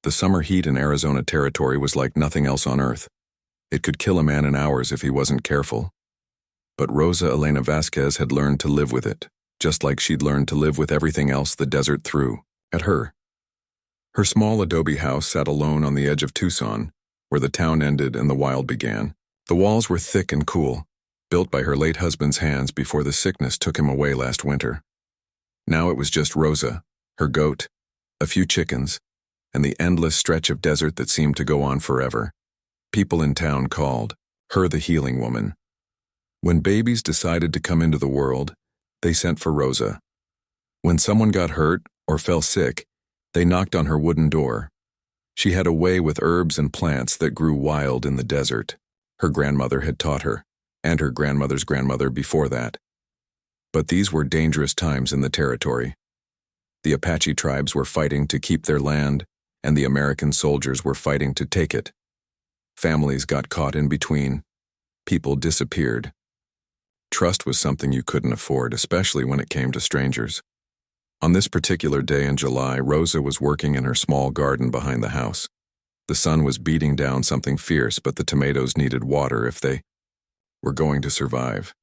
The summer heat in Arizona Territory was like nothing else on Earth. It could kill a man in hours if he wasn't careful. But Rosa Elena Vasquez had learned to live with it, just like she'd learned to live with everything else the desert threw at her. Her small adobe house sat alone on the edge of Tucson, where the town ended and the wild began. The walls were thick and cool, built by her late husband's hands before the sickness took him away last winter. Now it was just Rosa, her goat, a few chickens, and the endless stretch of desert that seemed to go on forever. People in town called her the healing woman. When babies decided to come into the world, they sent for Rosa. When someone got hurt or fell sick, they knocked on her wooden door. She had a way with herbs and plants that grew wild in the desert. Her grandmother had taught her, and her grandmother's grandmother before that. But these were dangerous times in the territory. The Apache tribes were fighting to keep their land, and the American soldiers were fighting to take it. Families got caught in between. People disappeared. Trust was something you couldn't afford, especially when it came to strangers. On this particular day in July, Rosa was working in her small garden behind the house. The sun was beating down something fierce, but the tomatoes needed water if they were going to survive.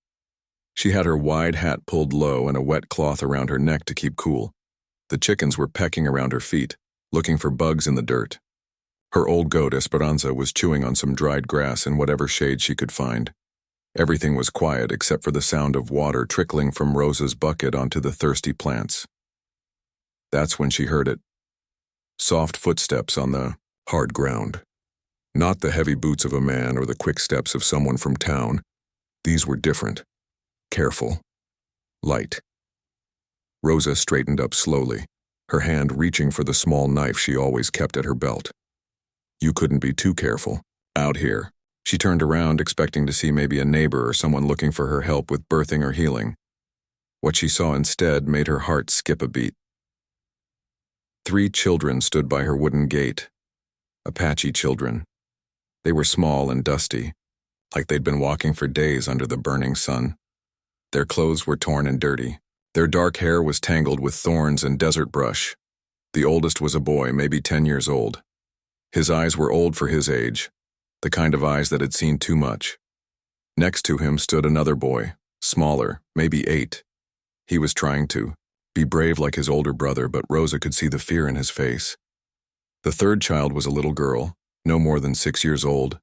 She had her wide hat pulled low and a wet cloth around her neck to keep cool. The chickens were pecking around her feet, looking for bugs in the dirt. Her old goat, Esperanza, was chewing on some dried grass in whatever shade she could find. Everything was quiet except for the sound of water trickling from Rosa's bucket onto the thirsty plants. That's when she heard it. Soft footsteps on the hard ground. Not the heavy boots of a man or the quick steps of someone from town. These were different. Careful. Light. Rosa straightened up slowly, her hand reaching for the small knife she always kept at her belt. You couldn't be too careful. Out here. She turned around, expecting to see maybe a neighbor or someone looking for her help with birthing or healing. What she saw instead made her heart skip a beat. 3 children stood by her wooden gate. Apache children. They were small and dusty, like they'd been walking for days under the burning sun. Their clothes were torn and dirty. Their dark hair was tangled with thorns and desert brush. The oldest was a boy, maybe 10 years old. His eyes were old for his age, the kind of eyes that had seen too much. Next to him stood another boy, smaller, maybe 8. He was trying to be brave like his older brother, but Rosa could see the fear in his face. The third child was a little girl, no more than 6 years old.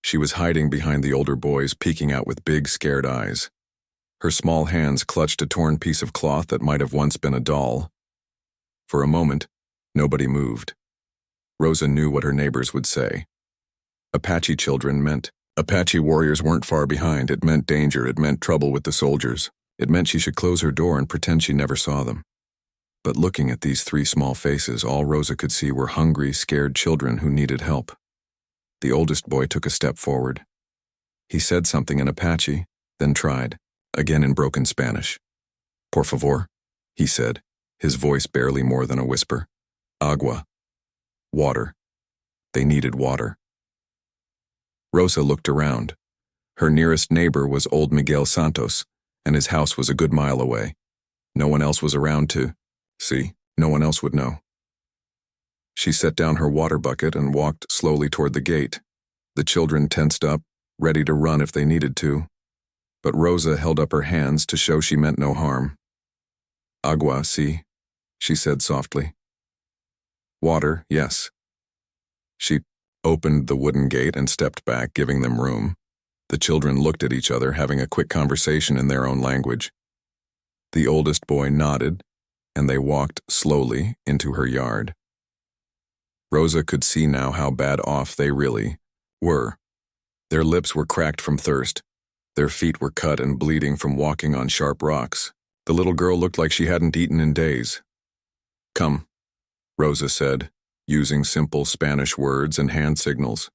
She was hiding behind the older boys, peeking out with big, scared eyes. Her small hands clutched a torn piece of cloth that might have once been a doll. For a moment, nobody moved. Rosa knew what her neighbors would say. Apache children meant Apache warriors weren't far behind. It meant danger. It meant trouble with the soldiers. It meant she should close her door and pretend she never saw them. But looking at these 3 small faces, all Rosa could see were hungry, scared children who needed help. The oldest boy took a step forward. He said something in Apache, then tried, again in broken Spanish. Por favor, he said, his voice barely more than a whisper. Agua. Water. They needed water. Rosa looked around. Her nearest neighbor was old Miguel Santos, and his house was a good mile away. No one else was around to see. No one else would know. She set down her water bucket and walked slowly toward the gate. The children tensed up, ready to run if they needed to. But Rosa held up her hands to show she meant no harm. Agua, si, she said softly. Water, yes. She opened the wooden gate and stepped back, giving them room. The children looked at each other, having a quick conversation in their own language. The oldest boy nodded, and they walked slowly into her yard. Rosa could see now how bad off they really were. Their lips were cracked from thirst. Their feet were cut and bleeding from walking on sharp rocks. The little girl looked like she hadn't eaten in days. Come, Rosa said, using simple Spanish words and hand signals.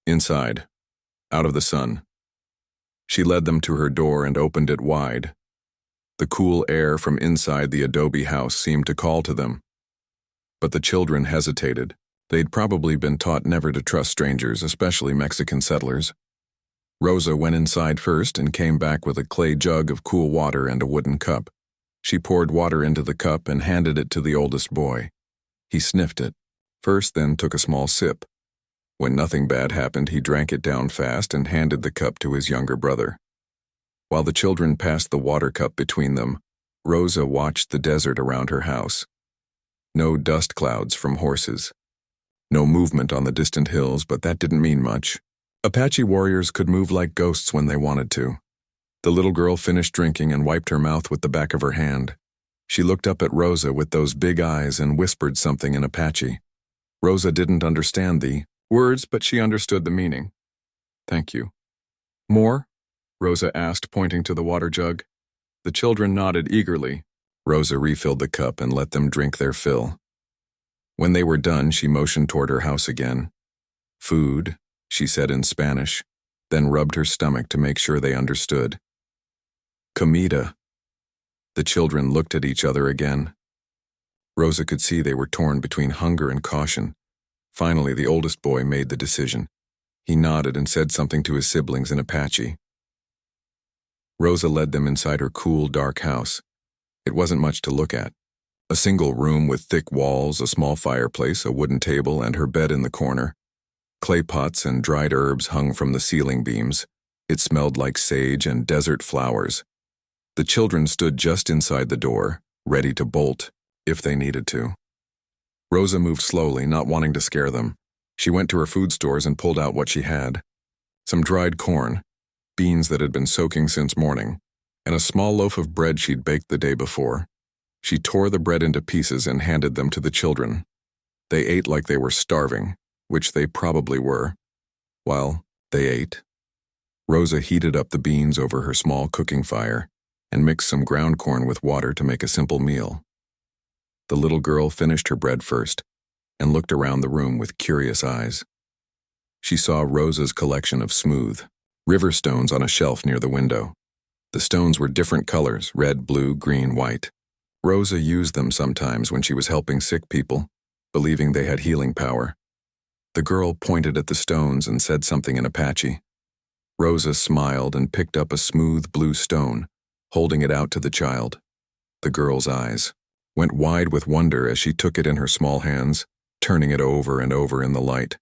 Inside, out of the sun. She led them to her door and opened it wide. The cool air from inside the adobe house seemed to call to them. But the children hesitated. They'd probably been taught never to trust strangers, especially Mexican settlers. Rosa went inside first and came back with a clay jug of cool water and a wooden cup. She poured water into the cup and handed it to the oldest boy. He sniffed it, First, then took a small sip. When nothing bad happened, he drank it down fast and handed the cup to his younger brother. While the children passed the water cup between them, Rosa watched the desert around her house. No dust clouds from horses. No movement on the distant hills, but that didn't mean much. Apache warriors could move like ghosts when they wanted to. The little girl finished drinking and wiped her mouth with the back of her hand. She looked up at Rosa with those big eyes and whispered something in Apache. Rosa didn't understand the words, but she understood the meaning. "Thank you." "More?" Rosa asked, pointing to the water jug. The children nodded eagerly. Rosa refilled the cup and let them drink their fill. When they were done, she motioned toward her house again. "Food," she said in Spanish, then rubbed her stomach to make sure they understood. "Comida." The children looked at each other again. Rosa could see they were torn between hunger and caution. Finally, the oldest boy made the decision. He nodded and said something to his siblings in Apache. Rosa led them inside her cool, dark house. It wasn't much to look at. A single room with thick walls, a small fireplace, a wooden table, and her bed in the corner. Clay pots and dried herbs hung from the ceiling beams. It smelled like sage and desert flowers. The children stood just inside the door, ready to bolt, if they needed to. Rosa moved slowly, not wanting to scare them. She went to her food stores and pulled out what she had. Some dried corn, beans that had been soaking since morning, and a small loaf of bread she'd baked the day before. She tore the bread into pieces and handed them to the children. They ate like they were starving, which they probably were. While they ate, Rosa heated up the beans over her small cooking fire and mixed some ground corn with water to make a simple meal. The little girl finished her bread first and looked around the room with curious eyes. She saw Rosa's collection of smooth river stones on a shelf near the window. The stones were different colors, red, blue, green, white. Rosa used them sometimes when she was helping sick people, believing they had healing power. The girl pointed at the stones and said something in Apache. Rosa smiled and picked up a smooth blue stone, holding it out to the child. The girl's eyes went wide with wonder as she took it in her small hands, turning it over and over in the light.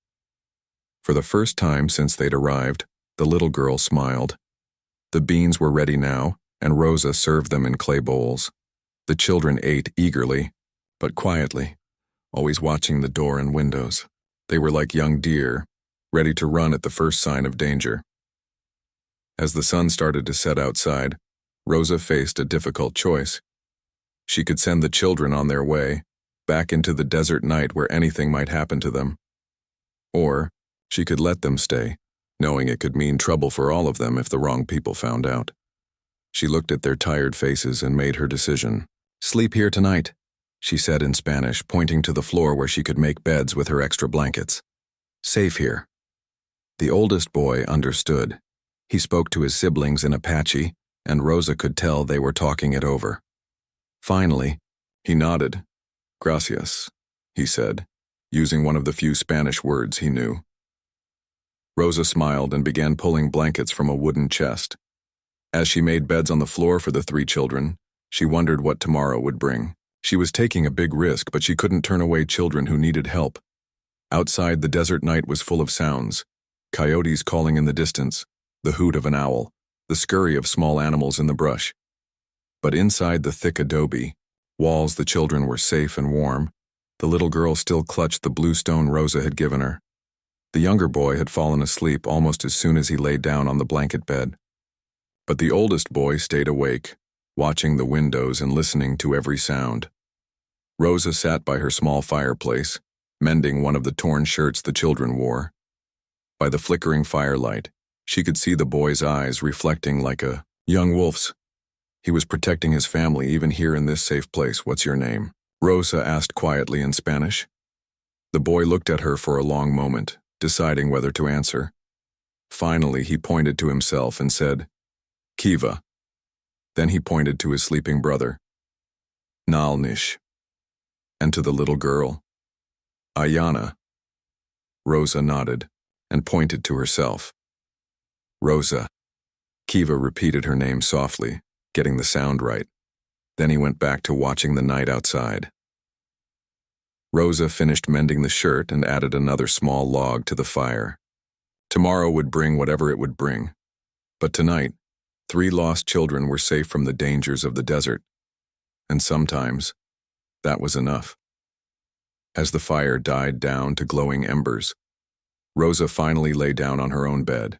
For the first time since they'd arrived, the little girl smiled. The beans were ready now, and Rosa served them in clay bowls. The children ate eagerly, but quietly, always watching the door and windows. They were like young deer, ready to run at the first sign of danger. As the sun started to set outside, Rosa faced a difficult choice. She could send the children on their way, back into the desert night where anything might happen to them. Or she could let them stay, knowing it could mean trouble for all of them if the wrong people found out. She looked at their tired faces and made her decision. "Sleep here tonight," she said in Spanish, pointing to the floor where she could make beds with her extra blankets. "Safe here." The oldest boy understood. He spoke to his siblings in Apache, and Rosa could tell they were talking it over. Finally, he nodded. "Gracias," he said, using one of the few Spanish words he knew. Rosa smiled and began pulling blankets from a wooden chest. As she made beds on the floor for the 3 children, she wondered what tomorrow would bring. She was taking a big risk, but she couldn't turn away children who needed help. Outside, the desert night was full of sounds. Coyotes calling in the distance, the hoot of an owl, the scurry of small animals in the brush. But inside the thick adobe walls, the children were safe and warm. The little girl still clutched the blue stone Rosa had given her. The younger boy had fallen asleep almost as soon as he lay down on the blanket bed. But the oldest boy stayed awake, watching the windows and listening to every sound. Rosa sat by her small fireplace, mending one of the torn shirts the children wore. By the flickering firelight, she could see the boy's eyes reflecting like a young wolf's. He was protecting his family even here in this safe place. "What's your name?" Rosa asked quietly in Spanish. The boy looked at her for a long moment, deciding whether to answer. Finally, he pointed to himself and said, "Kiva." Then he pointed to his sleeping brother, "Nalnish," and to the little girl, "Ayana." Rosa nodded and pointed to herself. "Rosa." Kiva repeated her name softly, getting the sound right. Then he went back to watching the night outside. Rosa finished mending the shirt and added another small log to the fire. Tomorrow would bring whatever it would bring. But tonight, 3 lost children were safe from the dangers of the desert. And sometimes, that was enough. As the fire died down to glowing embers, Rosa finally lay down on her own bed.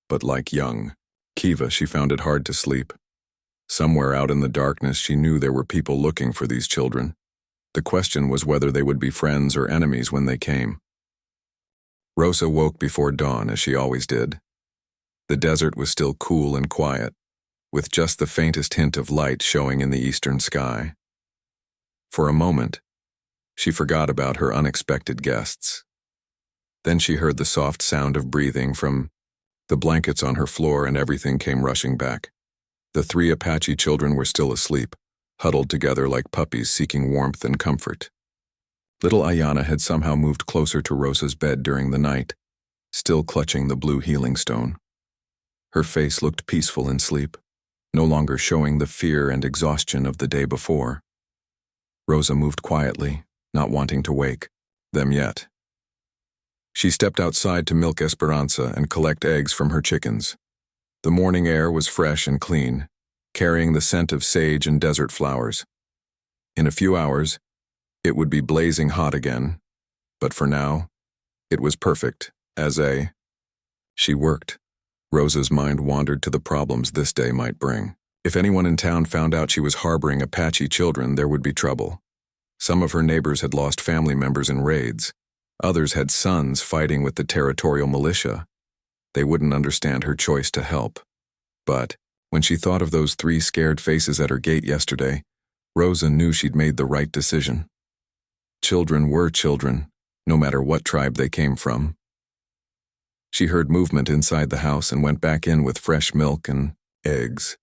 But like young Kiva, she found it hard to sleep. Somewhere out in the darkness, she knew there were people looking for these children. The question was whether they would be friends or enemies when they came. Rosa woke before dawn, as she always did. The desert was still cool and quiet, with just the faintest hint of light showing in the eastern sky. For a moment, she forgot about her unexpected guests. Then she heard the soft sound of breathing from the blankets on her floor, and everything came rushing back. The 3 Apache children were still asleep, huddled together like puppies seeking warmth and comfort. Little Ayana had somehow moved closer to Rosa's bed during the night, still clutching the blue healing stone. Her face looked peaceful in sleep, no longer showing the fear and exhaustion of the day before. Rosa moved quietly, not wanting to wake them yet. She stepped outside to milk Esperanza and collect eggs from her chickens. The morning air was fresh and clean, carrying the scent of sage and desert flowers. In a few hours, it would be blazing hot again, but for now, it was perfect, She worked. Rosa's mind wandered to the problems this day might bring. If anyone in town found out she was harboring Apache children, there would be trouble. Some of her neighbors had lost family members in raids. Others had sons fighting with the territorial militia. They wouldn't understand her choice to help. But when she thought of those 3 scared faces at her gate yesterday, Rosa knew she'd made the right decision. Children were children, no matter what tribe they came from. She heard movement inside the house and went back in with fresh milk and eggs.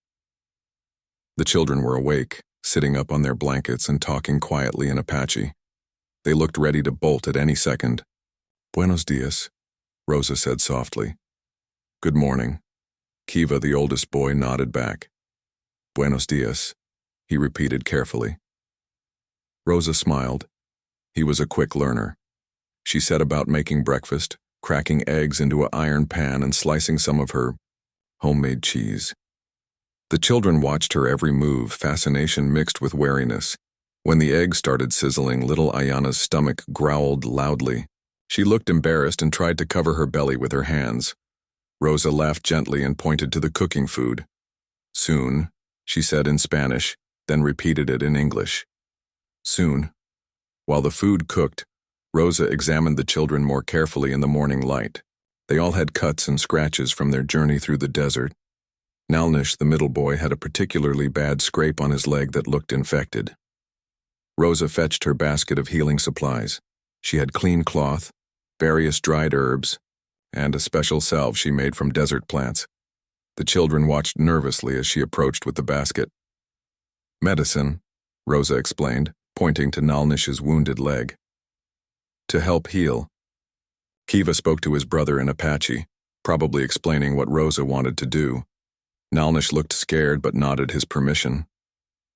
The children were awake, sitting up on their blankets and talking quietly in Apache. They looked ready to bolt at any second. "Buenos dias," Rosa said softly. "Good morning." Kiva, the oldest boy, nodded back. "Buenos dias," he repeated carefully. Rosa smiled. He was a quick learner. She set about making breakfast, cracking eggs into an iron pan and slicing some of her homemade cheese. The children watched her every move, fascination mixed with wariness. When the eggs started sizzling, little Ayana's stomach growled loudly. She looked embarrassed and tried to cover her belly with her hands. Rosa laughed gently and pointed to the cooking food. "Soon," she said in Spanish, then repeated it in English. "Soon." While the food cooked, Rosa examined the children more carefully in the morning light. They all had cuts and scratches from their journey through the desert. Nalnish, the middle boy, had a particularly bad scrape on his leg that looked infected. Rosa fetched her basket of healing supplies. She had clean cloth, various dried herbs, and a special salve she made from desert plants. The children watched nervously as she approached with the basket. "Medicine," Rosa explained, pointing to Nalnish's wounded leg. "To help heal." Kiva spoke to his brother in Apache, probably explaining what Rosa wanted to do. Nalnish looked scared but nodded his permission.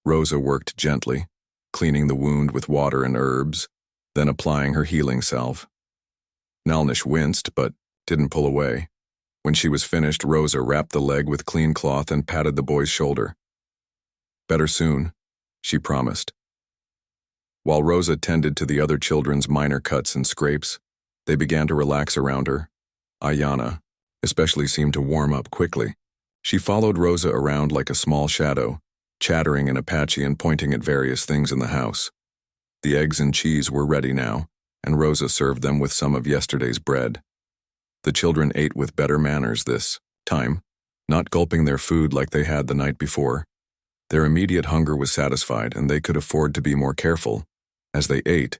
Rosa worked gently, cleaning the wound with water and herbs, then applying her healing salve. Nalnish winced but didn't pull away. When she was finished, Rosa wrapped the leg with clean cloth and patted the boy's shoulder. "Better soon," she promised. While Rosa tended to the other children's minor cuts and scrapes, they began to relax around her. Ayana, especially, seemed to warm up quickly. She followed Rosa around like a small shadow, chattering in Apache and pointing at various things in the house. The eggs and cheese were ready now, and Rosa served them with some of yesterday's bread. The children ate with better manners this time, not gulping their food like they had the night before. Their immediate hunger was satisfied, and they could afford to be more careful. As they ate,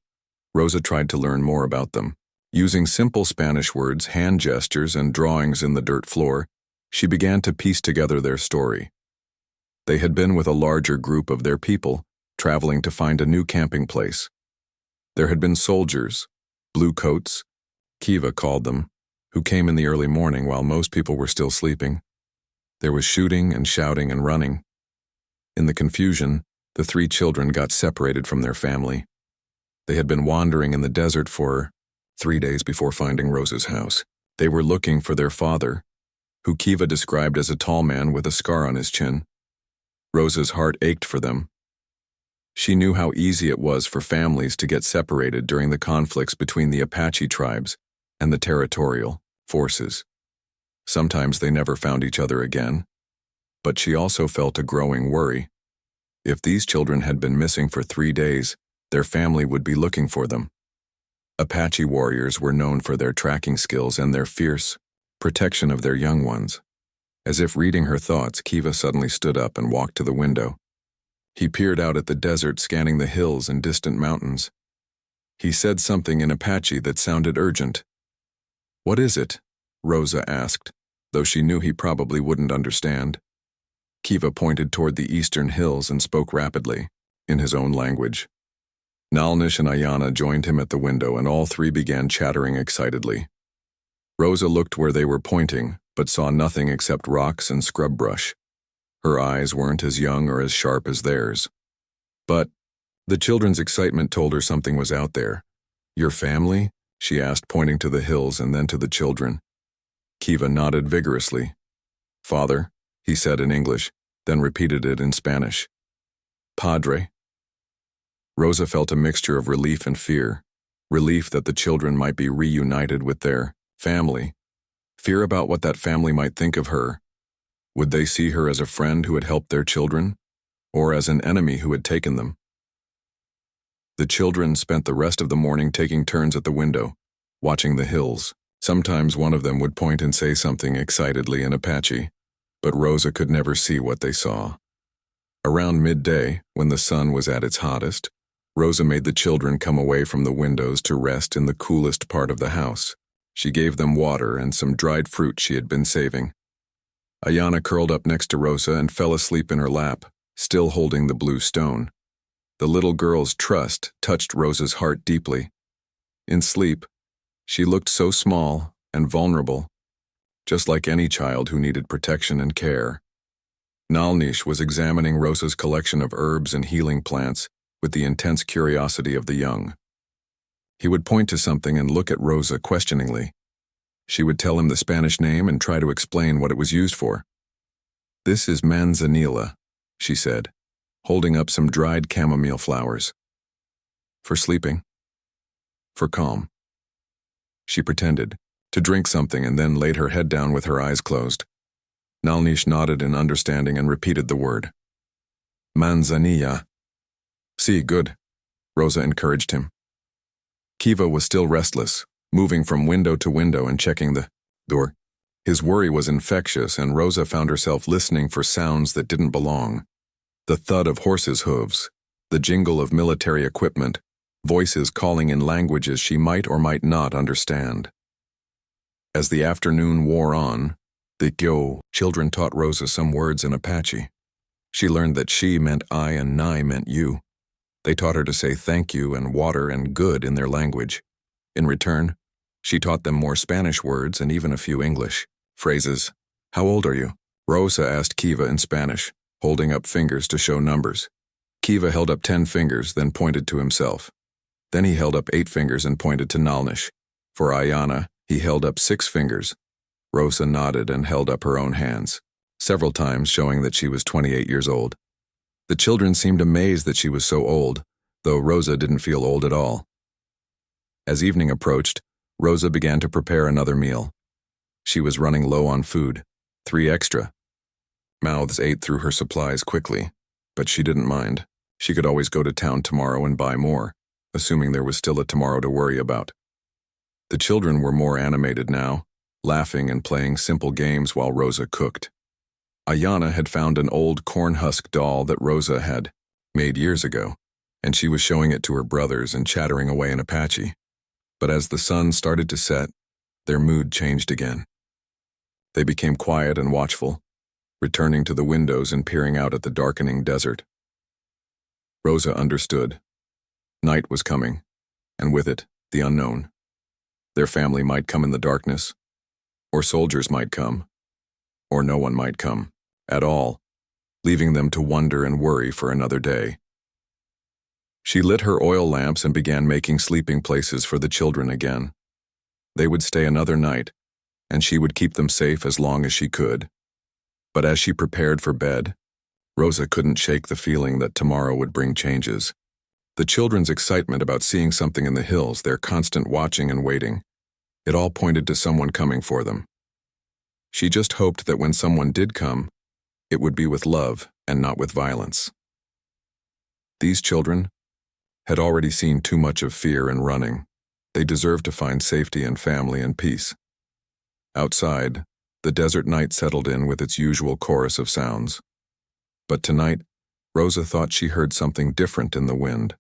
Rosa tried to learn more about them. Using simple Spanish words, hand gestures, and drawings in the dirt floor, she began to piece together their story. They had been with a larger group of their people, traveling to find a new camping place. There had been soldiers, blue coats, Kiva called them, who came in the early morning while most people were still sleeping. There was shooting and shouting and running. In the confusion, the 3 children got separated from their family. They had been wandering in the desert for 3 days before finding Rosa's house. They were looking for their father, who Kiva described as a tall man with a scar on his chin. Rosa's heart ached for them. She knew how easy it was for families to get separated during the conflicts between the Apache tribes and the territorial forces. Sometimes they never found each other again, but she also felt a growing worry. If these children had been missing for 3 days, their family would be looking for them. Apache warriors were known for their tracking skills and their fierce protection of their young ones. As if reading her thoughts, Kiva suddenly stood up and walked to the window. He peered out at the desert, scanning the hills and distant mountains. He said something in Apache that sounded urgent. "What is it?" Rosa asked, though she knew he probably wouldn't understand. Kiva pointed toward the eastern hills and spoke rapidly, in his own language. Nalnish and Ayana joined him at the window, and all three began chattering excitedly. Rosa looked where they were pointing, but saw nothing except rocks and scrub brush. Her eyes weren't as young or as sharp as theirs. But the children's excitement told her something was out there. "Your family?" she asked, pointing to the hills and then to the children. Kiva nodded vigorously. "Father," he said in English, then repeated it in Spanish. "Padre." Rosa felt a mixture of relief and fear. Relief that the children might be reunited with their family. Fear about what that family might think of her. Would they see her as a friend who had helped their children, or as an enemy who had taken them? The children spent the rest of the morning taking turns at the window, watching the hills. Sometimes one of them would point and say something excitedly in Apache, but Rosa could never see what they saw. Around midday, when the sun was at its hottest, Rosa made the children come away from the windows to rest in the coolest part of the house. She gave them water and some dried fruit she had been saving. Ayana curled up next to Rosa and fell asleep in her lap, still holding the blue stone. The little girl's trust touched Rosa's heart deeply. In sleep, she looked so small and vulnerable, just like any child who needed protection and care. Nalnish was examining Rosa's collection of herbs and healing plants with the intense curiosity of the young. He would point to something and look at Rosa questioningly. She would tell him the Spanish name and try to explain what it was used for. "This is manzanilla," she said, holding up some dried chamomile flowers. "For sleeping. For calm." She pretended to drink something and then laid her head down with her eyes closed. Nalnish nodded in understanding and repeated the word. "Manzanilla." "See, good," Rosa encouraged him. Kiva was still restless, moving from window to window and checking the door. His worry was infectious, and Rosa found herself listening for sounds that didn't belong. The thud of horses' hooves, the jingle of military equipment, voices calling in languages she might or might not understand. As the afternoon wore on, the Gyo children taught Rosa some words in Apache. She learned that she meant I and Nai meant you. They taught her to say thank you and water and good in their language. In return, she taught them more Spanish words and even a few English phrases. "How old are you?" Rosa asked Kiva in Spanish, holding up fingers to show numbers. Kiva held up 10 fingers, then pointed to himself. Then he held up 8 fingers and pointed to Nalnish. For Ayana, he held up 6 fingers. Rosa nodded and held up her own hands, several times showing that she was 28 years old. The children seemed amazed that she was so old, though Rosa didn't feel old at all. As evening approached, Rosa began to prepare another meal. She was running low on food, 3 extra. Mouths ate through her supplies quickly, but she didn't mind. She could always go to town tomorrow and buy more, assuming there was still a tomorrow to worry about. The children were more animated now, laughing and playing simple games while Rosa cooked. Ayana had found an old corn husk doll that Rosa had made years ago, and she was showing it to her brothers and chattering away in Apache. But as the sun started to set, their mood changed again. They became quiet and watchful, returning to the windows and peering out at the darkening desert. Rosa understood. Night was coming, and with it, the unknown. Their family might come in the darkness, or soldiers might come, or no one might come at all, leaving them to wonder and worry for another day. She lit her oil lamps and began making sleeping places for the children again. They would stay another night, and she would keep them safe as long as she could. But as she prepared for bed, Rosa couldn't shake the feeling that tomorrow would bring changes. The children's excitement about seeing something in the hills, their constant watching and waiting, it all pointed to someone coming for them. She just hoped that when someone did come, it would be with love and not with violence. These children had already seen too much of fear and running. They deserved to find safety and family and peace. Outside, the desert night settled in with its usual chorus of sounds. But tonight, Rosa thought she heard something different in the wind.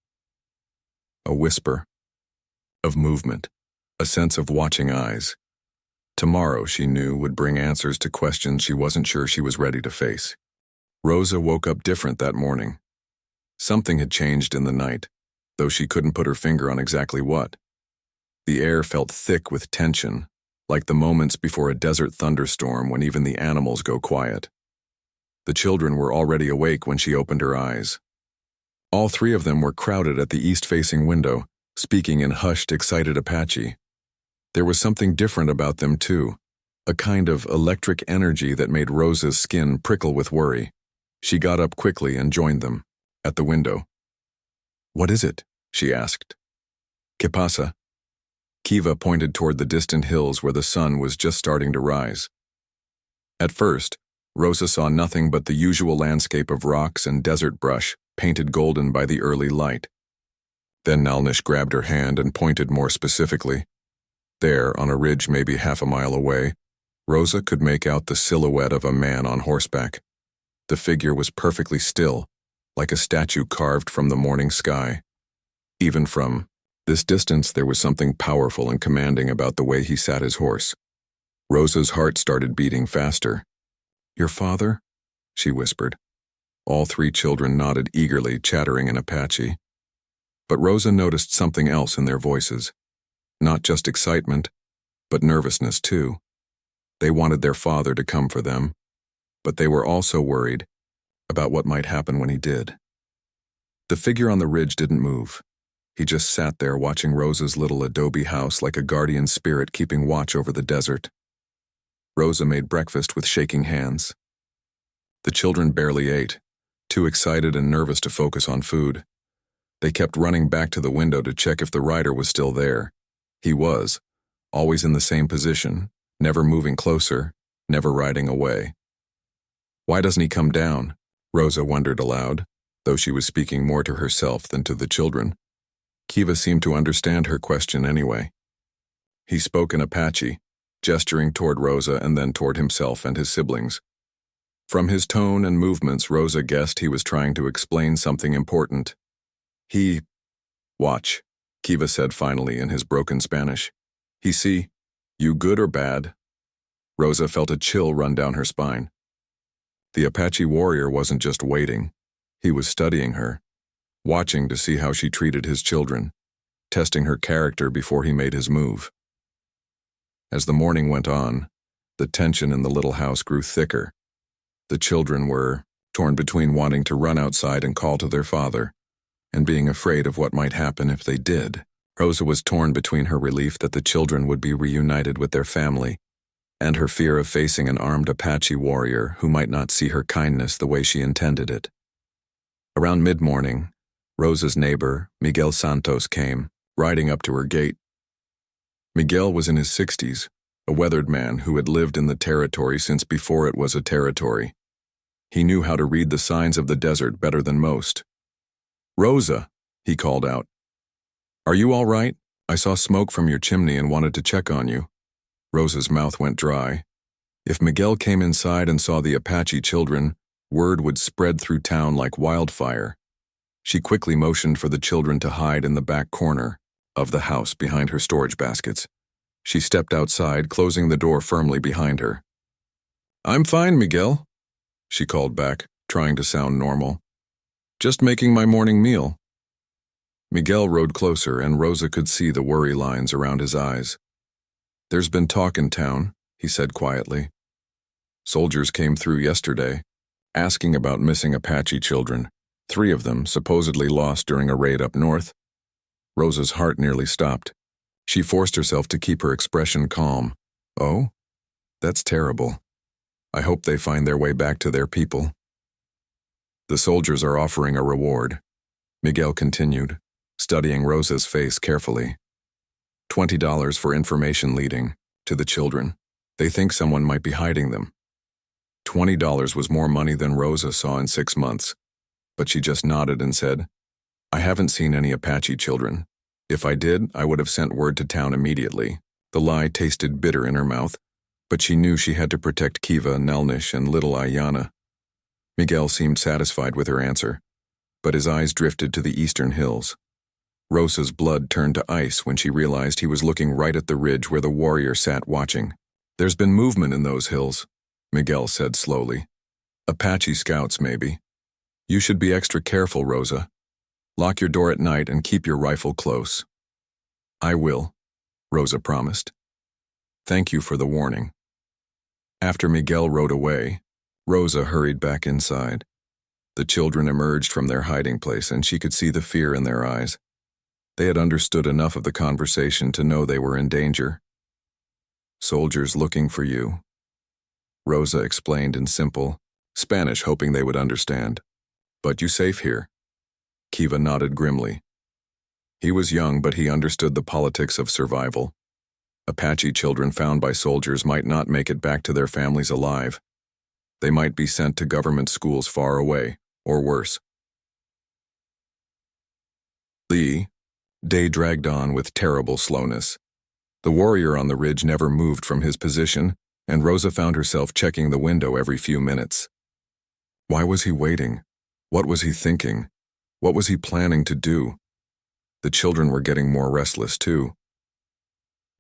A whisper of movement, a sense of watching eyes. Tomorrow, she knew, would bring answers to questions she wasn't sure she was ready to face. Rosa woke up different that morning. Something had changed in the night, though she couldn't put her finger on exactly what. The air felt thick with tension, like the moments before a desert thunderstorm when even the animals go quiet. The children were already awake when she opened her eyes. All three of them were crowded at the east-facing window, speaking in hushed, excited Apache. There was something different about them, too, a kind of electric energy that made Rosa's skin prickle with worry. She got up quickly and joined them, at the window. "What is it?" she asked. "¿Qué pasa?" Kiva pointed toward the distant hills where the sun was just starting to rise. At first, Rosa saw nothing but the usual landscape of rocks and desert brush, painted golden by the early light. Then Nalnish grabbed her hand and pointed more specifically. There, on a ridge maybe half a mile away, Rosa could make out the silhouette of a man on horseback. The figure was perfectly still, like a statue carved from the morning sky. Even from this distance, there was something powerful and commanding about the way he sat his horse. Rosa's heart started beating faster. "Your father?" she whispered. All three children nodded eagerly, chattering in Apache. But Rosa noticed something else in their voices. Not just excitement, but nervousness too. They wanted their father to come for them, but they were also worried about what might happen when he did. The figure on the ridge didn't move. He just sat there watching Rosa's little adobe house like a guardian spirit keeping watch over the desert. Rosa made breakfast with shaking hands. The children barely ate, too excited and nervous to focus on food. They kept running back to the window to check if the rider was still there. He was, always in the same position, never moving closer, never riding away. "Why doesn't he come down?" Rosa wondered aloud, though she was speaking more to herself than to the children. Kiva seemed to understand her question anyway. He spoke in Apache, gesturing toward Rosa and then toward himself and his siblings. From his tone and movements, Rosa guessed he was trying to explain something important. "Watch," Kiva said finally in his broken Spanish. "He see, you good or bad?" Rosa felt a chill run down her spine. The Apache warrior wasn't just waiting. He was studying her, watching to see how she treated his children, testing her character before he made his move. As the morning went on, the tension in the little house grew thicker. The children were torn between wanting to run outside and call to their father, and being afraid of what might happen if they did. Rosa was torn between her relief that the children would be reunited with their family and her fear of facing an armed Apache warrior who might not see her kindness the way she intended it. Around mid-morning, Rosa's neighbor, Miguel Santos, came, riding up to her gate. Miguel was in his 60s, a weathered man who had lived in the territory since before it was a territory. He knew how to read the signs of the desert better than most. "Rosa," he called out. "Are you all right? I saw smoke from your chimney and wanted to check on you." Rosa's mouth went dry. If Miguel came inside and saw the Apache children, word would spread through town like wildfire. She quickly motioned for the children to hide in the back corner of the house behind her storage baskets. She stepped outside, closing the door firmly behind her. "I'm fine, Miguel," she called back, trying to sound normal. "Just making my morning meal." Miguel rode closer, and Rosa could see the worry lines around his eyes. "There's been talk in town," he said quietly. "Soldiers came through yesterday, asking about missing Apache children. 3 of them supposedly lost during a raid up north. Rosa's heart nearly stopped. She forced herself to keep her expression calm. Oh? That's terrible. I hope they find their way back to their people. The soldiers are offering a reward, Miguel continued, studying Rosa's face carefully. $20 for information leading to the children. They think someone might be hiding them. $20 was more money than Rosa saw in 6 months, but she just nodded and said, I haven't seen any Apache children. If I did, I would have sent word to town immediately. The lie tasted bitter in her mouth, but she knew she had to protect Kiva, Nelnish, and little Ayana. Miguel seemed satisfied with her answer, but his eyes drifted to the eastern hills. Rosa's blood turned to ice when she realized he was looking right at the ridge where the warrior sat watching. There's been movement in those hills, Miguel said slowly. Apache scouts, maybe. You should be extra careful, Rosa. Lock your door at night and keep your rifle close. I will, Rosa promised. Thank you for the warning. After Miguel rode away, Rosa hurried back inside. The children emerged from their hiding place and she could see the fear in their eyes. They had understood enough of the conversation to know they were in danger. Soldiers looking for you, Rosa explained in simple Spanish, hoping they would understand. But you safe here? Kiva nodded grimly. He was young, but he understood the politics of survival. Apache children found by soldiers might not make it back to their families alive. They might be sent to government schools far away, or worse. Day dragged on with terrible slowness. The warrior on the ridge never moved from his position, and Rosa found herself checking the window every few minutes. Why was he waiting? What was he thinking? What was he planning to do? The children were getting more restless, too.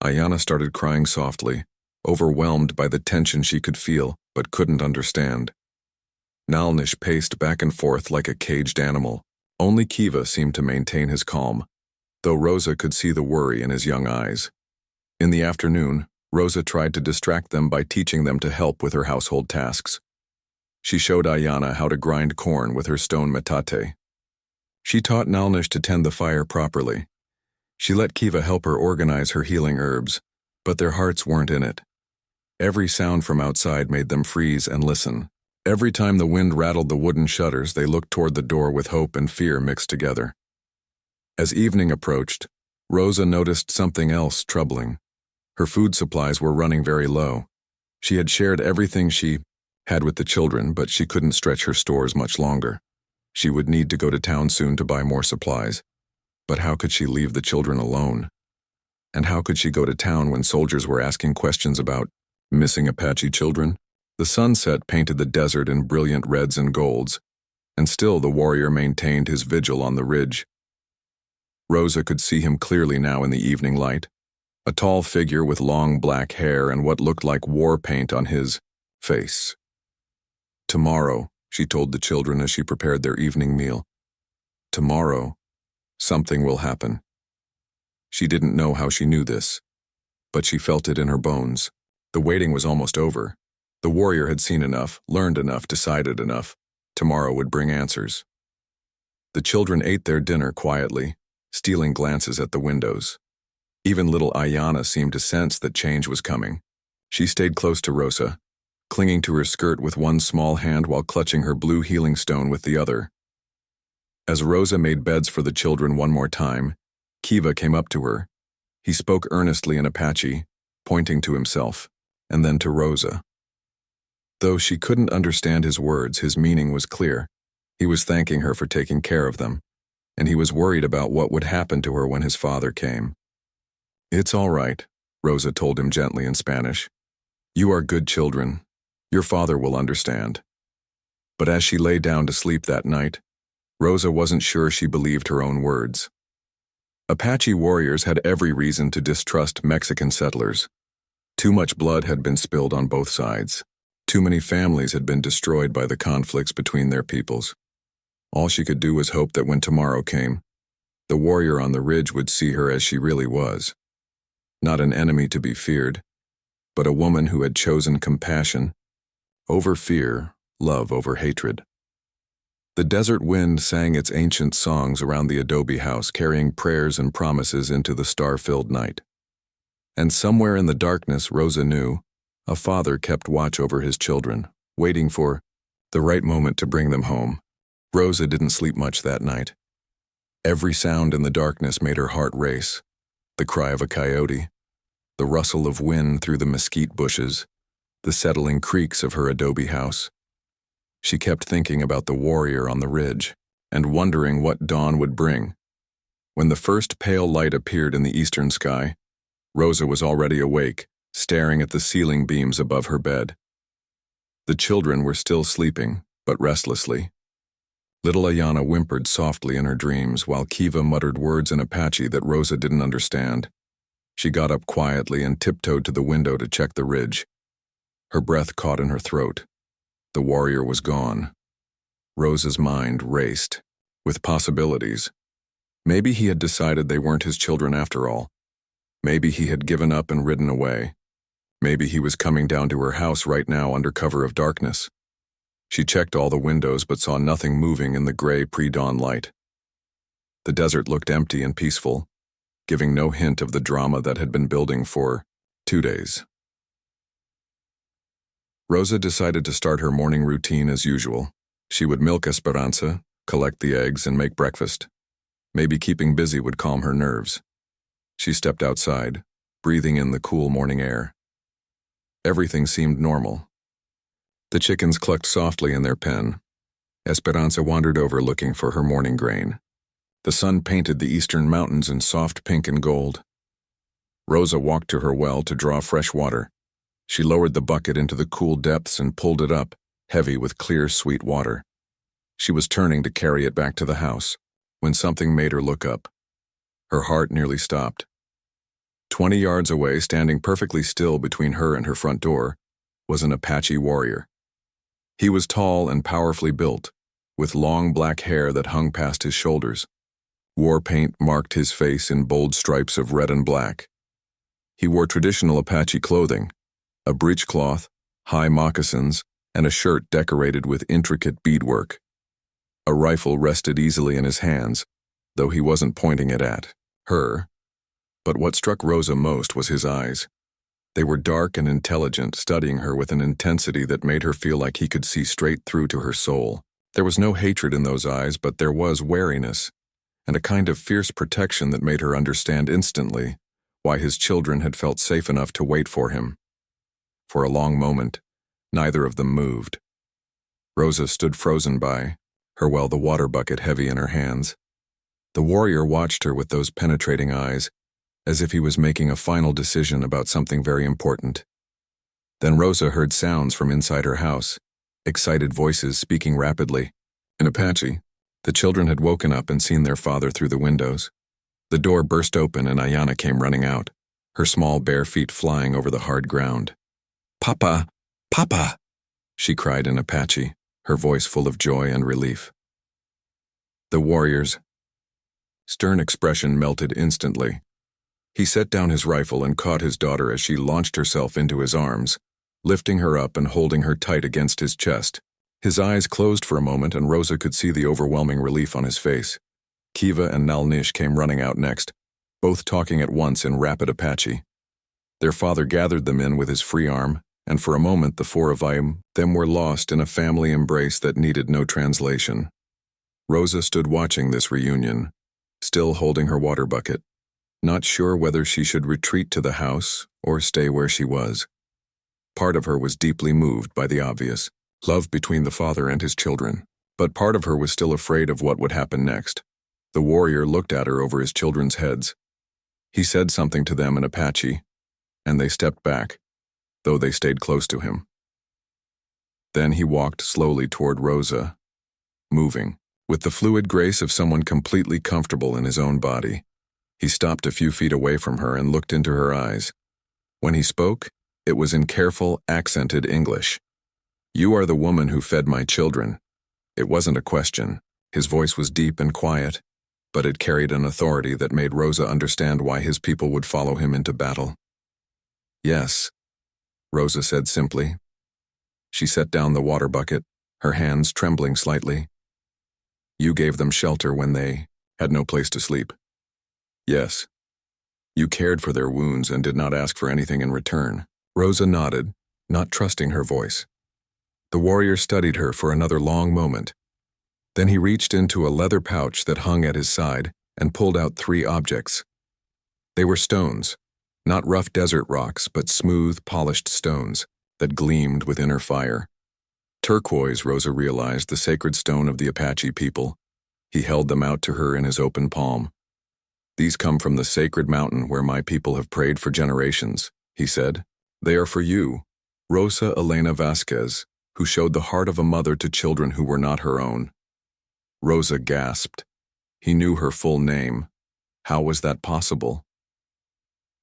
Ayana started crying softly, overwhelmed by the tension she could feel but couldn't understand. Nalnish paced back and forth like a caged animal. Only Kiva seemed to maintain his calm, though Rosa could see the worry in his young eyes. In the afternoon, Rosa tried to distract them by teaching them to help with her household tasks. She showed Ayana how to grind corn with her stone metate. She taught Nalnish to tend the fire properly. She let Kiva help her organize her healing herbs, but their hearts weren't in it. Every sound from outside made them freeze and listen. Every time the wind rattled the wooden shutters, they looked toward the door with hope and fear mixed together. As evening approached, Rosa noticed something else troubling. Her food supplies were running very low. She had shared everything she had with the children, but she couldn't stretch her stores much longer. She would need to go to town soon to buy more supplies. But how could she leave the children alone? And how could she go to town when soldiers were asking questions about missing Apache children? The sunset painted the desert in brilliant reds and golds, and still the warrior maintained his vigil on the ridge. Rosa could see him clearly now in the evening light, a tall figure with long black hair and what looked like war paint on his face. Tomorrow, she told the children as she prepared their evening meal. Tomorrow, something will happen. She didn't know how she knew this, but she felt it in her bones. The waiting was almost over. The warrior had seen enough, learned enough, decided enough. Tomorrow would bring answers. The children ate their dinner quietly, stealing glances at the windows. Even little Ayana seemed to sense that change was coming. She stayed close to Rosa, clinging to her skirt with one small hand while clutching her blue healing stone with the other. As Rosa made beds for the children one more time, Kiva came up to her. He spoke earnestly in Apache, pointing to himself, and then to Rosa. Though she couldn't understand his words, his meaning was clear. He was thanking her for taking care of them, and he was worried about what would happen to her when his father came. It's all right, Rosa told him gently in Spanish. You are good children. Your father will understand. But as she lay down to sleep that night, Rosa wasn't sure she believed her own words. Apache warriors had every reason to distrust Mexican settlers. Too much blood had been spilled on both sides. Too many families had been destroyed by the conflicts between their peoples. All she could do was hope that when tomorrow came, the warrior on the ridge would see her as she really was. Not an enemy to be feared, but a woman who had chosen compassion over fear, love over hatred. The desert wind sang its ancient songs around the adobe house, carrying prayers and promises into the star-filled night. And somewhere in the darkness, Rosa knew, a father kept watch over his children, waiting for the right moment to bring them home. Rosa didn't sleep much that night. Every sound in the darkness made her heart race. The cry of a coyote, the rustle of wind through the mesquite bushes, the settling creaks of her adobe house. She kept thinking about the warrior on the ridge and wondering what dawn would bring. When the first pale light appeared in the eastern sky, Rosa was already awake, staring at the ceiling beams above her bed. The children were still sleeping, but restlessly. Little Ayana whimpered softly in her dreams, while Kiva muttered words in Apache that Rosa didn't understand. She got up quietly and tiptoed to the window to check the ridge. Her breath caught in her throat. The warrior was gone. Rosa's mind raced, with possibilities. Maybe he had decided they weren't his children after all. Maybe he had given up and ridden away. Maybe he was coming down to her house right now under cover of darkness. She checked all the windows but saw nothing moving in the gray pre-dawn light. The desert looked empty and peaceful, giving no hint of the drama that had been building for 2 days. Rosa decided to start her morning routine as usual. She would milk Esperanza, collect the eggs, and make breakfast. Maybe keeping busy would calm her nerves. She stepped outside, breathing in the cool morning air. Everything seemed normal. The chickens clucked softly in their pen. Esperanza wandered over looking for her morning grain. The sun painted the eastern mountains in soft pink and gold. Rosa walked to her well to draw fresh water. She lowered the bucket into the cool depths and pulled it up, heavy with clear, sweet water. She was turning to carry it back to the house, when something made her look up. Her heart nearly stopped. 20 yards away, standing perfectly still between her and her front door, was an Apache warrior. He was tall and powerfully built, with long black hair that hung past his shoulders. War paint marked his face in bold stripes of red and black. He wore traditional Apache clothing, a breechcloth, high moccasins, and a shirt decorated with intricate beadwork. A rifle rested easily in his hands, though he wasn't pointing it at her. But what struck Rosa most was his eyes. They were dark and intelligent, studying her with an intensity that made her feel like he could see straight through to her soul. There was no hatred in those eyes, but there was wariness, and a kind of fierce protection that made her understand instantly why his children had felt safe enough to wait for him. For a long moment, neither of them moved. Rosa stood frozen by, her the water bucket heavy in her hands. The warrior watched her with those penetrating eyes, as if he was making a final decision about something very important. Then Rosa heard sounds from inside her house, excited voices speaking rapidly. In Apache, the children had woken up and seen their father through the windows. The door burst open and Ayana came running out, her small bare feet flying over the hard ground. "Papa! Papa!" she cried in Apache, her voice full of joy and relief. The warrior's stern expression melted instantly. He set down his rifle and caught his daughter as she launched herself into his arms, lifting her up and holding her tight against his chest. His eyes closed for a moment and Rosa could see the overwhelming relief on his face. Kiva and Nalnish came running out next, both talking at once in rapid Apache. Their father gathered them in with his free arm, and for a moment the four of them were lost in a family embrace that needed no translation. Rosa stood watching this reunion, still holding her water bucket, not sure whether she should retreat to the house or stay where she was. Part of her was deeply moved by the obvious, love between the father and his children, but part of her was still afraid of what would happen next. The warrior looked at her over his children's heads. He said something to them in Apache, and they stepped back, though they stayed close to him. Then he walked slowly toward Rosa, moving, with the fluid grace of someone completely comfortable in his own body. He stopped a few feet away from her and looked into her eyes. When he spoke, it was in careful, accented English. "You are the woman who fed my children." It wasn't a question. His voice was deep and quiet, but it carried an authority that made Rosa understand why his people would follow him into battle. "Yes," Rosa said simply. She set down the water bucket, her hands trembling slightly. You gave them shelter when they had no place to sleep. Yes. You cared for their wounds and did not ask for anything in return. Rosa nodded, not trusting her voice. The warrior studied her for another long moment. Then he reached into a leather pouch that hung at his side and pulled out 3 objects. They were stones, not rough desert rocks, but smooth, polished stones that gleamed with inner fire. Turquoise, Rosa realized, the sacred stone of the Apache people. He held them out to her in his open palm. These come from the sacred mountain where my people have prayed for generations, he said. They are for you, Rosa Elena Vasquez, who showed the heart of a mother to children who were not her own. Rosa gasped. He knew her full name. How was that possible?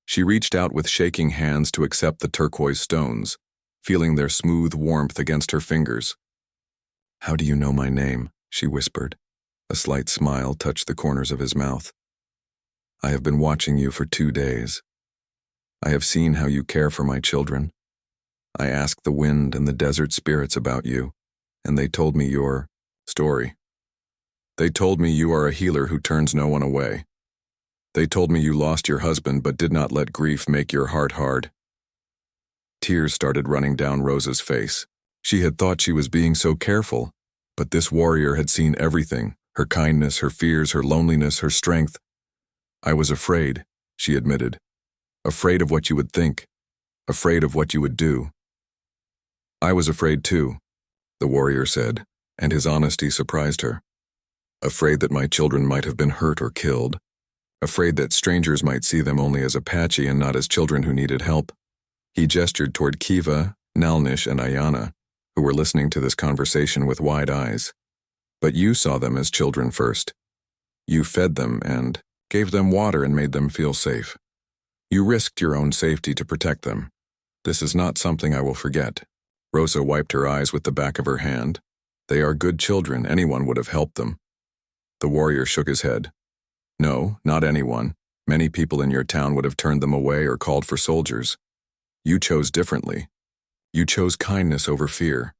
She reached out with shaking hands to accept the turquoise stones, feeling their smooth warmth against her fingers. How do you know my name? She whispered. A slight smile touched the corners of his mouth. I have been watching you for 2 days. I have seen how you care for my children. I asked the wind and the desert spirits about you, and they told me your story. They told me you are a healer who turns no one away. They told me you lost your husband but did not let grief make your heart hard. Tears started running down Rosa's face. She had thought she was being so careful, but this warrior had seen everything, her kindness, her fears, her loneliness, her strength. I was afraid, she admitted. Afraid of what you would think, afraid of what you would do. I was afraid too, the warrior said, and his honesty surprised her. Afraid that my children might have been hurt or killed. Afraid that strangers might see them only as Apache and not as children who needed help. He gestured toward Kiva, Nalnish, and Ayana, who were listening to this conversation with wide eyes. But you saw them as children first. You fed them and gave them water and made them feel safe. You risked your own safety to protect them. This is not something I will forget. Rosa wiped her eyes with the back of her hand. They are good children, anyone would have helped them. The warrior shook his head. No, not anyone. Many people in your town would have turned them away or called for soldiers. You chose differently. You chose kindness over fear.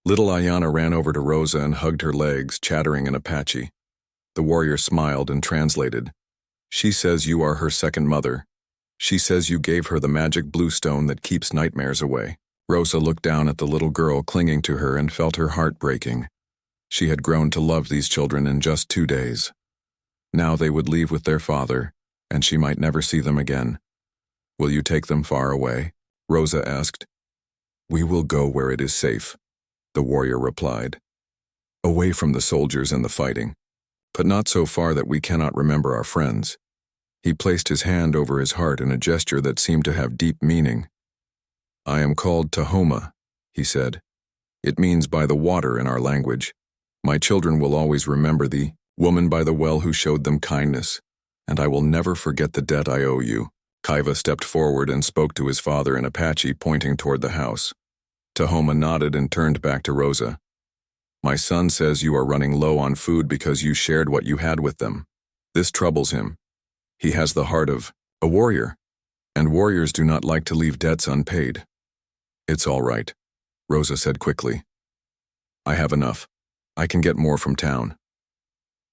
Little Ayana ran over to Rosa and hugged her legs, chattering in Apache. The warrior smiled and translated. She says you are her second mother. She says you gave her the magic blue stone that keeps nightmares away. Rosa looked down at the little girl clinging to her and felt her heart breaking. She had grown to love these children in just 2 days. Now they would leave with their father, and she might never see them again. Will you take them far away? Rosa asked. We will go where it is safe, the warrior replied. Away from the soldiers and the fighting, but not so far that we cannot remember our friends. He placed his hand over his heart in a gesture that seemed to have deep meaning. I am called Tahoma, he said. It means by the water in our language. My children will always remember the woman by the well who showed them kindness, and I will never forget the debt I owe you. Kiva stepped forward and spoke to his father in Apache, pointing toward the house. Tahoma nodded and turned back to Rosa. My son says you are running low on food because you shared what you had with them. This troubles him. He has the heart of a warrior, and warriors do not like to leave debts unpaid. It's all right, Rosa said quickly. I have enough. I can get more from town.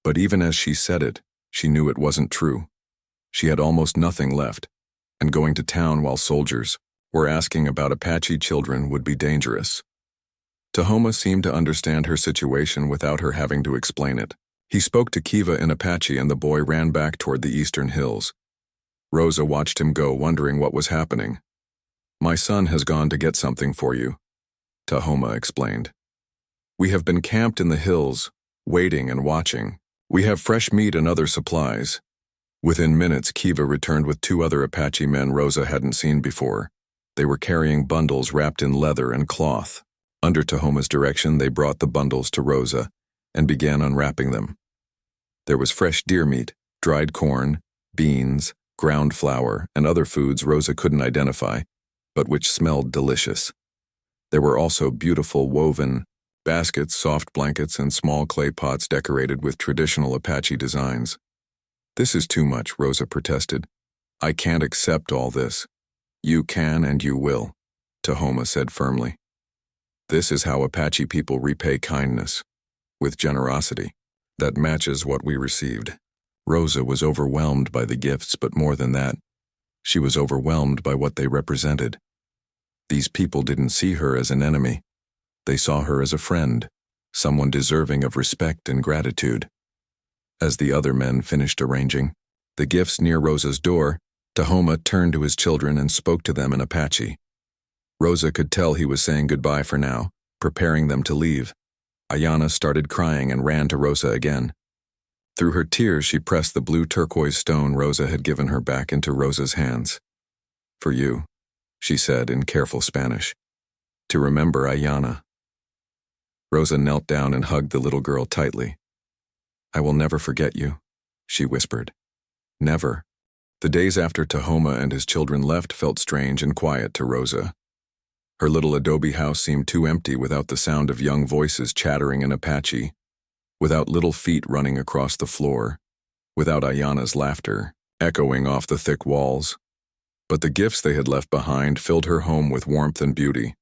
But even as she said it, she knew it wasn't true. She had almost nothing left, and going to town while soldiers were asking about Apache children would be dangerous. Tahoma seemed to understand her situation without her having to explain it. He spoke to Kiva in Apache and the boy ran back toward the eastern hills. Rosa watched him go, wondering what was happening. My son has gone to get something for you, Tahoma explained. We have been camped in the hills, waiting and watching. We have fresh meat and other supplies. Within minutes, Kiva returned with 2 other Apache men Rosa hadn't seen before. They were carrying bundles wrapped in leather and cloth. Under Tahoma's direction, they brought the bundles to Rosa and began unwrapping them. There was fresh deer meat, dried corn, beans, ground flour, and other foods Rosa couldn't identify, but which smelled delicious. There were also beautiful woven baskets, soft blankets, and small clay pots decorated with traditional Apache designs. This is too much, Rosa protested. I can't accept all this. You can and you will, Tahoma said firmly. This is how Apache people repay kindness, with generosity. that matches what we received. Rosa was overwhelmed by the gifts, but more than that, she was overwhelmed by what they represented. These people didn't see her as an enemy. They saw her as a friend, someone deserving of respect and gratitude. As the other men finished arranging the gifts near Rosa's door, Tahoma turned to his children and spoke to them in Apache. Rosa could tell he was saying goodbye for now, preparing them to leave. Ayana started crying and ran to Rosa again. Through her tears, she pressed the blue turquoise stone Rosa had given her back into Rosa's hands. "For you," she said in careful Spanish. "To remember Ayana." Rosa knelt down and hugged the little girl tightly. "I will never forget you," she whispered. Never. The days after Tahoma and his children left felt strange and quiet to Rosa. Her little adobe house seemed too empty without the sound of young voices chattering in Apache, without little feet running across the floor, without Ayana's laughter echoing off the thick walls. But the gifts they had left behind filled her home with warmth and beauty.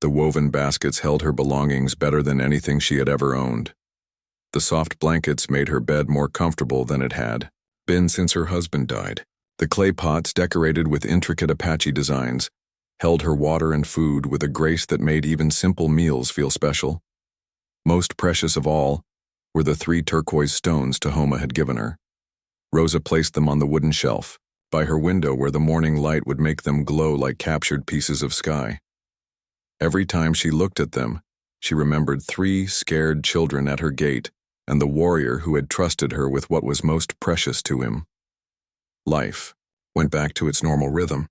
The woven baskets held her belongings better than anything she had ever owned. The soft blankets made her bed more comfortable than it had been since her husband died. The clay pots, decorated with intricate Apache designs, held her water and food with a grace that made even simple meals feel special. Most precious of all were the 3 turquoise stones Tahoma had given her. Rosa placed them on the wooden shelf, by her window where the morning light would make them glow like captured pieces of sky. Every time she looked at them, she remembered 3 scared children at her gate and the warrior who had trusted her with what was most precious to him. Life went back to its normal rhythm.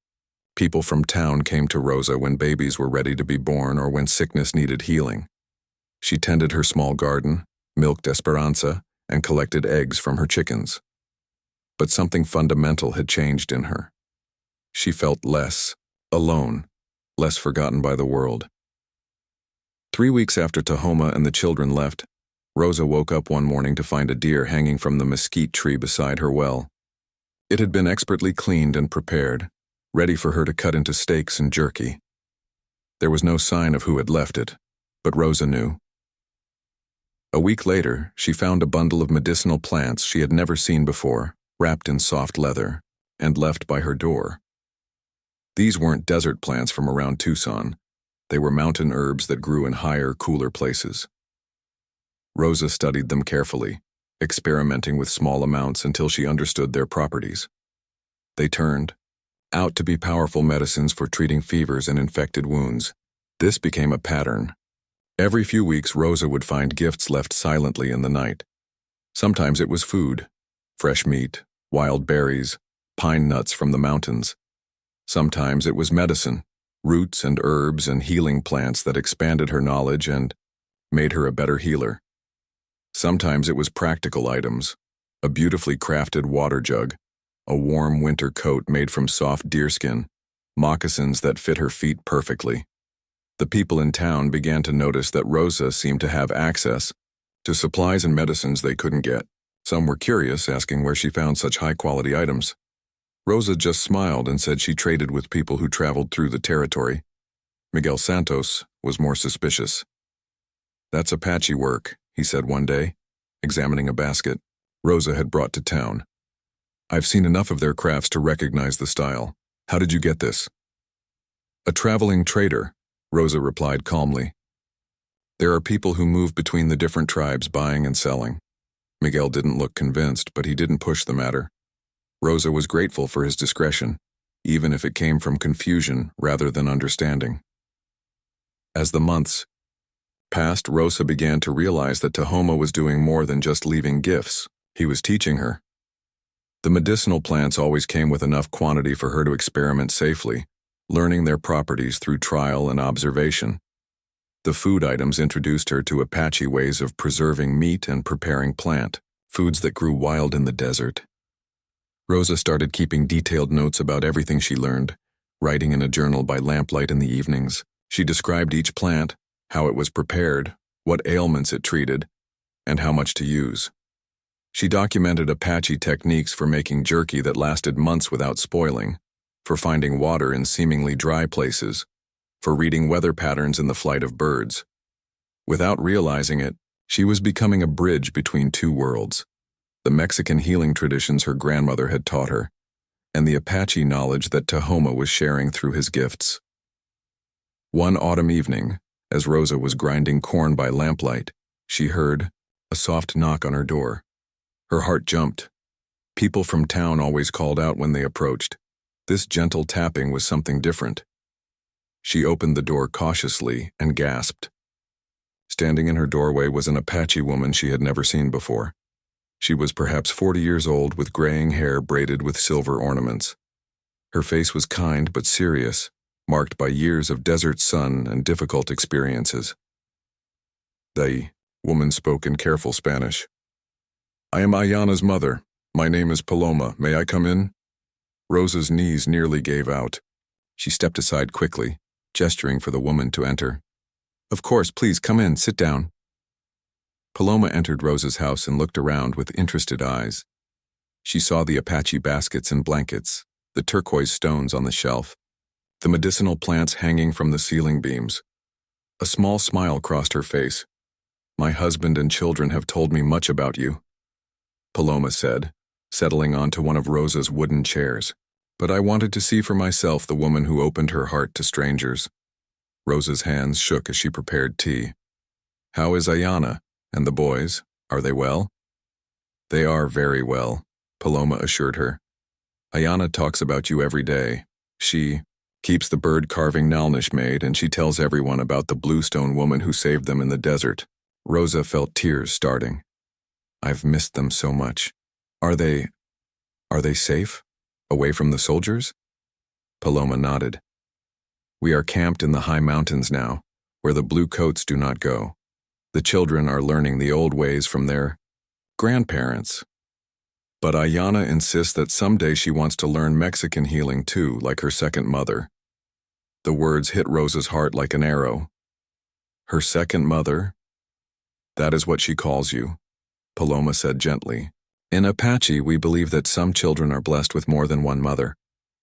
People from town came to Rosa when babies were ready to be born or when sickness needed healing. She tended her small garden, milked Esperanza, and collected eggs from her chickens. But something fundamental had changed in her. She felt less alone, less forgotten by the world. 3 weeks after Tahoma and the children left, Rosa woke up one morning to find a deer hanging from the mesquite tree beside her well. It had been expertly cleaned and prepared, ready for her to cut into steaks and jerky. There was no sign of who had left it, but Rosa knew. A week later, she found a bundle of medicinal plants she had never seen before, wrapped in soft leather, and left by her door. These weren't desert plants from around Tucson. They were mountain herbs that grew in higher, cooler places. Rosa studied them carefully, experimenting with small amounts until she understood their properties. They turned out to be powerful medicines for treating fevers and infected wounds. This became a pattern. Every few weeks, Rosa would find gifts left silently in the night. Sometimes it was food, fresh meat, wild berries, pine nuts from the mountains. Sometimes it was medicine, roots and herbs and healing plants that expanded her knowledge and made her a better healer. Sometimes it was practical items, a beautifully crafted water jug, a warm winter coat made from soft deerskin, moccasins that fit her feet perfectly. The people in town began to notice that Rosa seemed to have access to supplies and medicines they couldn't get. Some were curious, asking where she found such high-quality items. Rosa just smiled and said she traded with people who traveled through the territory. Miguel Santos was more suspicious. "That's Apache work," he said one day, examining a basket Rosa had brought to town. "I've seen enough of their crafts to recognize the style. How did you get this?" "A traveling trader," Rosa replied calmly. "There are people who move between the different tribes buying and selling." Miguel didn't look convinced, but he didn't push the matter. Rosa was grateful for his discretion, even if it came from confusion rather than understanding. As the months passed, Rosa began to realize that Tahoma was doing more than just leaving gifts. He was teaching her. The medicinal plants always came with enough quantity for her to experiment safely, learning their properties through trial and observation. The food items introduced her to Apache ways of preserving meat and preparing plant foods that grew wild in the desert. Rosa started keeping detailed notes about everything she learned, writing in a journal by lamplight in the evenings. She described each plant, how it was prepared, what ailments it treated, and how much to use. She documented Apache techniques for making jerky that lasted months without spoiling, for finding water in seemingly dry places, for reading weather patterns in the flight of birds. Without realizing it, She was becoming a bridge between two worlds: the Mexican healing traditions her grandmother had taught her, and the Apache knowledge that Tahoma was sharing through his gifts. One autumn evening, as Rosa was grinding corn by lamplight, she heard a soft knock on her door. Her heart jumped. People from town always called out when they approached. This gentle tapping was something different. She opened the door cautiously and gasped. Standing in her doorway was an Apache woman she had never seen before. She was perhaps 40 years old, with graying hair braided with silver ornaments. Her face was kind but serious, marked by years of desert sun and difficult experiences. The woman spoke in careful Spanish. "I am Ayana's mother. My name is Paloma. May I come in?" Rosa's knees nearly gave out. She stepped aside quickly, gesturing for the woman to enter. "Of course, please come in, sit down." Paloma entered Rosa's house and looked around with interested eyes. She saw the Apache baskets and blankets, the turquoise stones on the shelf, the medicinal plants hanging from the ceiling beams. A small smile crossed her face. "My husband and children have told me much about you," Paloma said, settling onto one of Rosa's wooden chairs. "But I wanted to see for myself the woman who opened her heart to strangers." Rosa's hands shook as she prepared tea. "How is Ayana? And the boys? Are they well?" "They are very well," Paloma assured her. "Ayana talks about you every day. She keeps the bird carving Nalnish made, and she tells everyone about the bluestone woman who saved them in the desert." Rosa felt tears starting. "I've missed them so much. Are they safe? Away from the soldiers?" Paloma nodded. "We are camped in the high mountains now, where the blue coats do not go. The children are learning the old ways from their grandparents. But Ayana insists that someday she wants to learn Mexican healing too, like her second mother." The words hit Rosa's heart like an arrow. "Her second mother? That is what she calls you," Paloma said gently. "In Apache, we believe that some children are blessed with more than one mother,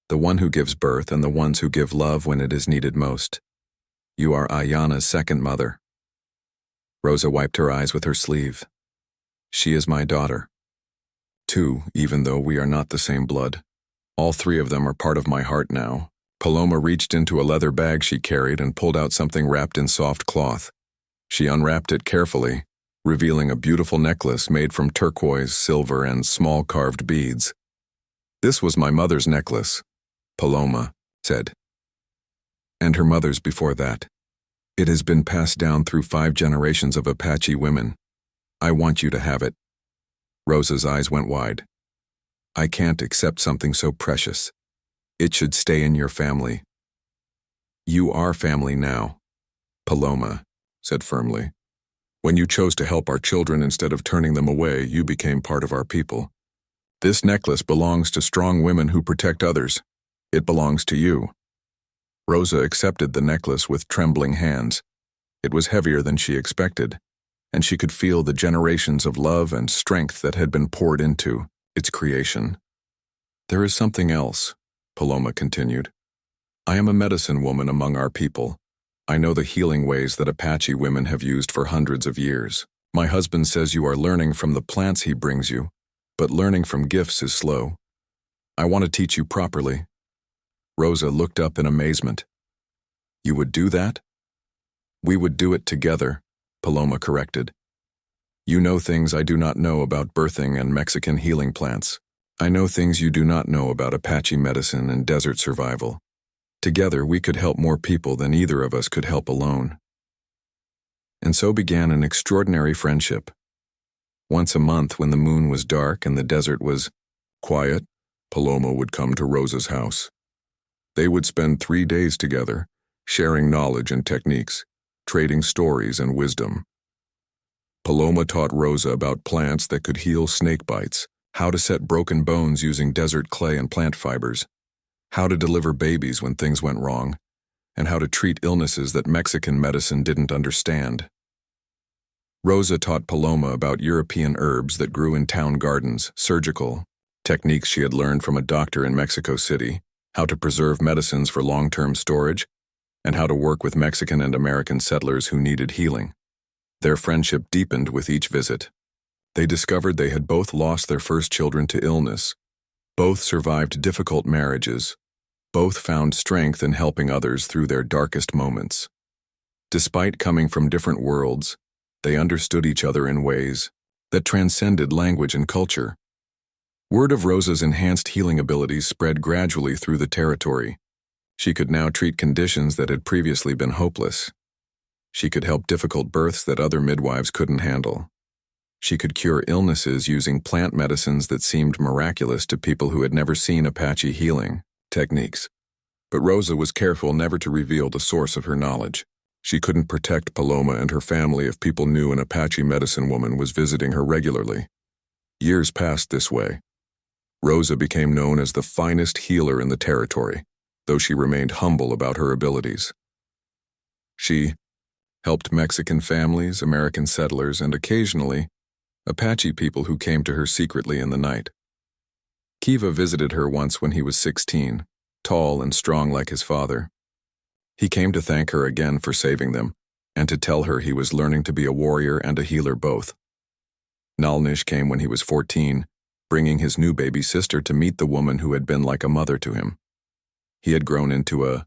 the one who gives birth and the ones who give love when it is needed most. You are Ayana's second mother." Rosa wiped her eyes with her sleeve. "She is my daughter, too, even though we are not the same blood. All three of them are part of my heart now." Paloma reached into a leather bag she carried and pulled out something wrapped in soft cloth. She unwrapped it carefully, revealing a beautiful necklace made from turquoise, silver, and small carved beads. "This was my mother's necklace," Paloma said. "And her mother's before that. It has been passed down through 5 generations of Apache women. I want you to have it." Rosa's eyes went wide. "I can't accept something so precious. It should stay in your family." "You are family now," Paloma said firmly. "When you chose to help our children instead of turning them away, you became part of our people. This necklace belongs to strong women who protect others. It belongs to you." Rosa accepted the necklace with trembling hands. It was heavier than she expected, and she could feel the generations of love and strength that had been poured into its creation. "There is something else," Paloma continued. "I am a medicine woman among our people. I know the healing ways that Apache women have used for hundreds of years. My husband says you are learning from the plants he brings you, but learning from gifts is slow. I want to teach you properly." Rosa looked up in amazement. "You would do that?" "We would do it together," Paloma corrected. "You know things I do not know about birthing and Mexican healing plants. I know things you do not know about Apache medicine and desert survival. Together we could help more people than either of us could help alone." And so began an extraordinary friendship. Once a month, when the moon was dark and the desert was quiet, Paloma would come to Rosa's house. They would spend 3 days together, sharing knowledge and techniques, trading stories and wisdom. Paloma taught Rosa about plants that could heal snake bites, how to set broken bones using desert clay and plant fibers, how to deliver babies when things went wrong, and how to treat illnesses that Mexican medicine didn't understand. Rosa taught Paloma about European herbs that grew in town gardens, surgical techniques she had learned from a doctor in Mexico City, how to preserve medicines for long-term storage, and how to work with Mexican and American settlers who needed healing. Their friendship deepened with each visit. They discovered they had both lost their first children to illness. Both survived difficult marriages. Both found strength in helping others through their darkest moments. Despite coming from different worlds, they understood each other in ways that transcended language and culture. Word of Rosa's enhanced healing abilities spread gradually through the territory. She could now treat conditions that had previously been hopeless. She could help difficult births that other midwives couldn't handle. She could cure illnesses using plant medicines that seemed miraculous to people who had never seen Apache healing techniques. But Rosa was careful never to reveal the source of her knowledge. She couldn't protect Paloma and her family if people knew an Apache medicine woman was visiting her regularly. Years passed this way. Rosa became known as the finest healer in the territory, though she remained humble about her abilities. She helped Mexican families, American settlers, and occasionally, Apache people who came to her secretly in the night. Kiva visited her once when he was 16, tall and strong like his father. He came to thank her again for saving them, and to tell her he was learning to be a warrior and a healer both. Nalnish came when he was 14, bringing his new baby sister to meet the woman who had been like a mother to him. He had grown into a